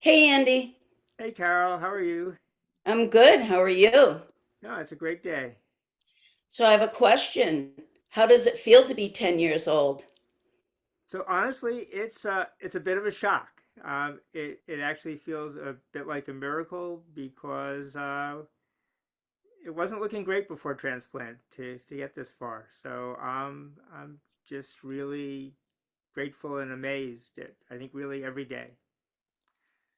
Hey Andy, Hey Carol, how are you? I'm good. How are you? No, it's a great day. So I have a question. How does it feel to be 10 years old? So honestly, it's a bit of a shock. It actually feels a bit like a miracle because it wasn't looking great before transplant to get this far. So I'm just really grateful and amazed at I think really every day.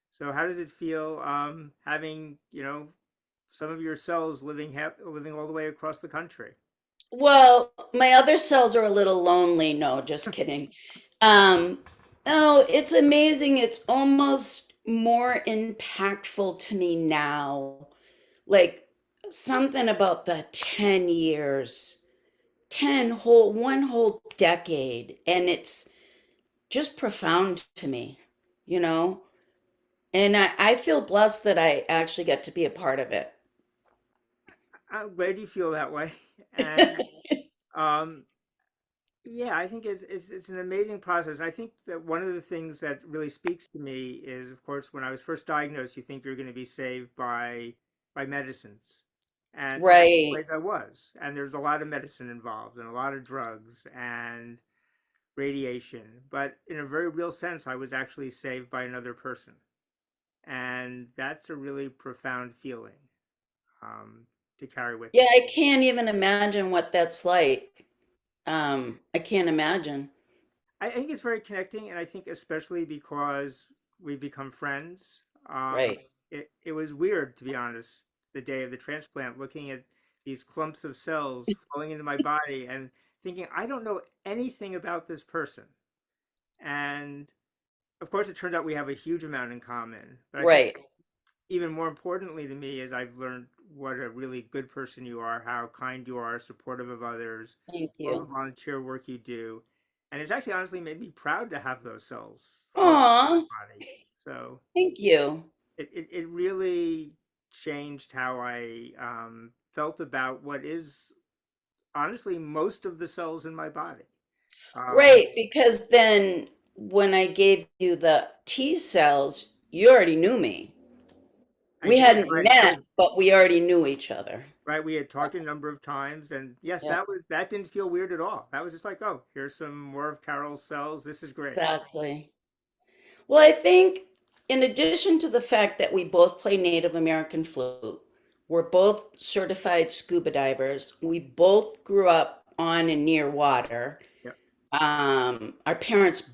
So how does it feel having some of your cells living all the way across the country? Well, my other cells are a little lonely. No, just kidding. Um, oh, it's amazing. It's almost more impactful to me now. Like something about the 10 years, 1 whole decade, and it's just profound to me, you know? And I feel blessed that I actually get to be a part of it. I'm glad you feel that way. And um, yeah, I think it's an amazing process. I think that one of the things that really speaks to me is, of course, when I was first diagnosed, you think you're going to be saved by medicines, and in some Right. ways I was. And there's a lot of medicine involved, and a lot of drugs and radiation. But in a very real sense, I was actually saved by another person, and that's a really profound feeling to carry with Yeah, you. I can't even imagine what that's like. I can't imagine. I think it's very connecting, and I think especially because we've become friends. Right. It was weird, to be honest, the day of the transplant, looking at these clumps of cells flowing into my body and thinking, I don't know anything about this person. And of course, it turned out we have a huge amount in common. But I think Right. even more importantly to me is I've learned what a really good person you are, how kind you are, supportive of others, Thank all the you. volunteer work you do. And it's actually honestly made me proud to have those cells flowing Aw, through my body. So thank you. it really changed how I felt about what is honestly most of the cells in my body. Um, Right, because then when I gave you the T cells, you already knew me. I We did, hadn't right? met, but we already knew each other. Right, we had talked a number of times, and yes, Yeah, that didn't feel weird at all. That was just like, oh, here's some more of Carol's cells. This is great. exactly. Well, I think in addition to the fact that we both play Native American flute, we're both certified scuba divers. We both grew up on and near water. Yep, Our parents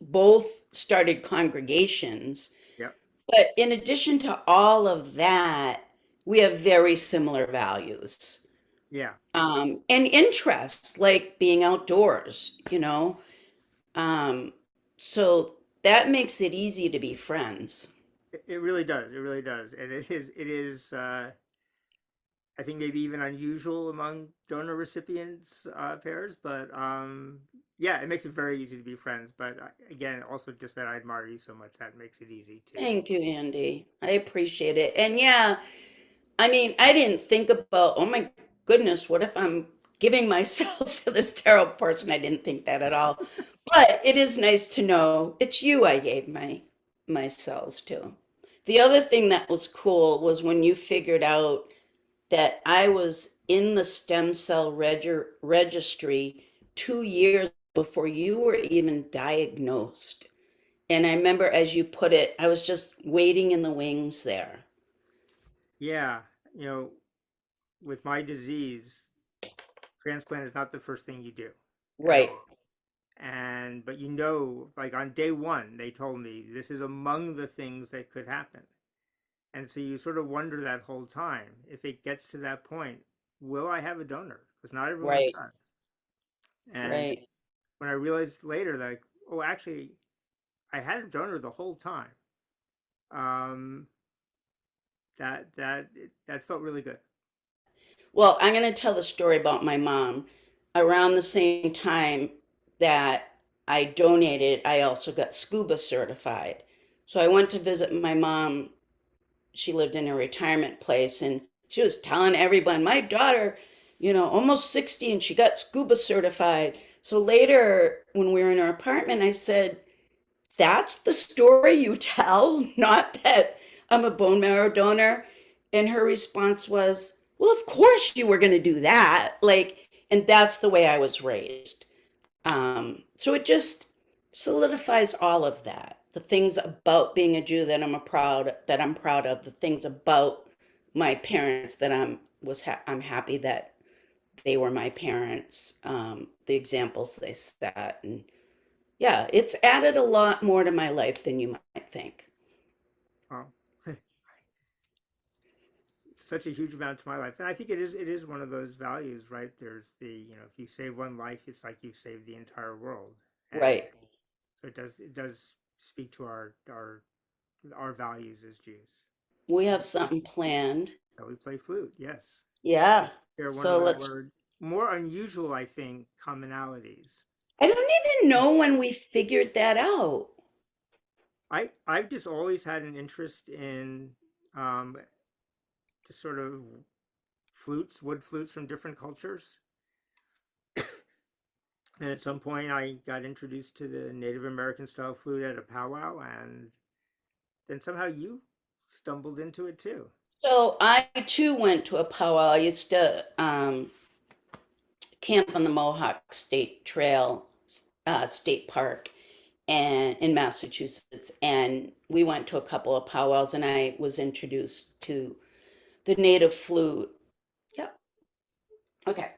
both started congregations. yep, But in addition to all of that, we have very similar values yeah. and interests, like being outdoors. Um, so that makes it easy to be friends. It really does. It really does, and it is. I think maybe even unusual among donor recipients pairs, but yeah, it makes it very easy to be friends. But again, also just that I admire you so much, that makes it easy too. Thank you, Andy. I appreciate it. And yeah, I mean, I didn't think about, oh my goodness, what if I'm giving myself to this terrible person? I didn't think that at all. But it is nice to know it's you I gave my cells to. The other thing that was cool was when you figured out that I was in the stem cell registry 2 years before you were even diagnosed. And I remember, as you put it, I was just waiting in the wings there. Yeah, you know, with my disease, transplant is not the first thing you do at Right. all. And but like on day one, they told me this is among the things that could happen. And so you sort of wonder that whole time, if it gets to that point, will I have a donor? Because not everyone Right. does. And Right. when I realized later that, oh, actually, I had a donor the whole time, um, that felt really good. Well, I'm going to tell the story about my mom. Around the same time that I donated, I also got scuba certified. So I went to visit my mom. She lived in a retirement place and she was telling everyone, my daughter, almost 60 and she got scuba certified. So later, when we were in our apartment, I said, that's the story you tell, not that I'm a bone marrow donor. And her response was, well, of course you were going to do that. Like, and that's the way I was raised. So it just solidifies all of that. The things about being a Jew that I'm proud of, the things about my parents that I'm happy that they were my parents, the examples they set. And yeah, it's added a lot more to my life than you might think. Well, such a huge amount to my life, and I think it is one of those values, right? There's the, if you save one life, it's like you saved the entire world, and Right. so it does speak to our values as Jews. We So have something planned. we play flute, yes. Yeah. They're one So of let's, our more unusual, I think, commonalities. I don't even know when we figured that out. I've just always had an interest in um, just sort of flutes, wood flutes from different cultures. And at some point, I got introduced to the Native American style flute at a powwow, and then somehow you stumbled into it too. So I too went to a powwow. I used to camp on the Mohawk State Trail, State Park, and in Massachusetts. And we went to a couple of powwows, and I was introduced to the native flute. Yep. Okay.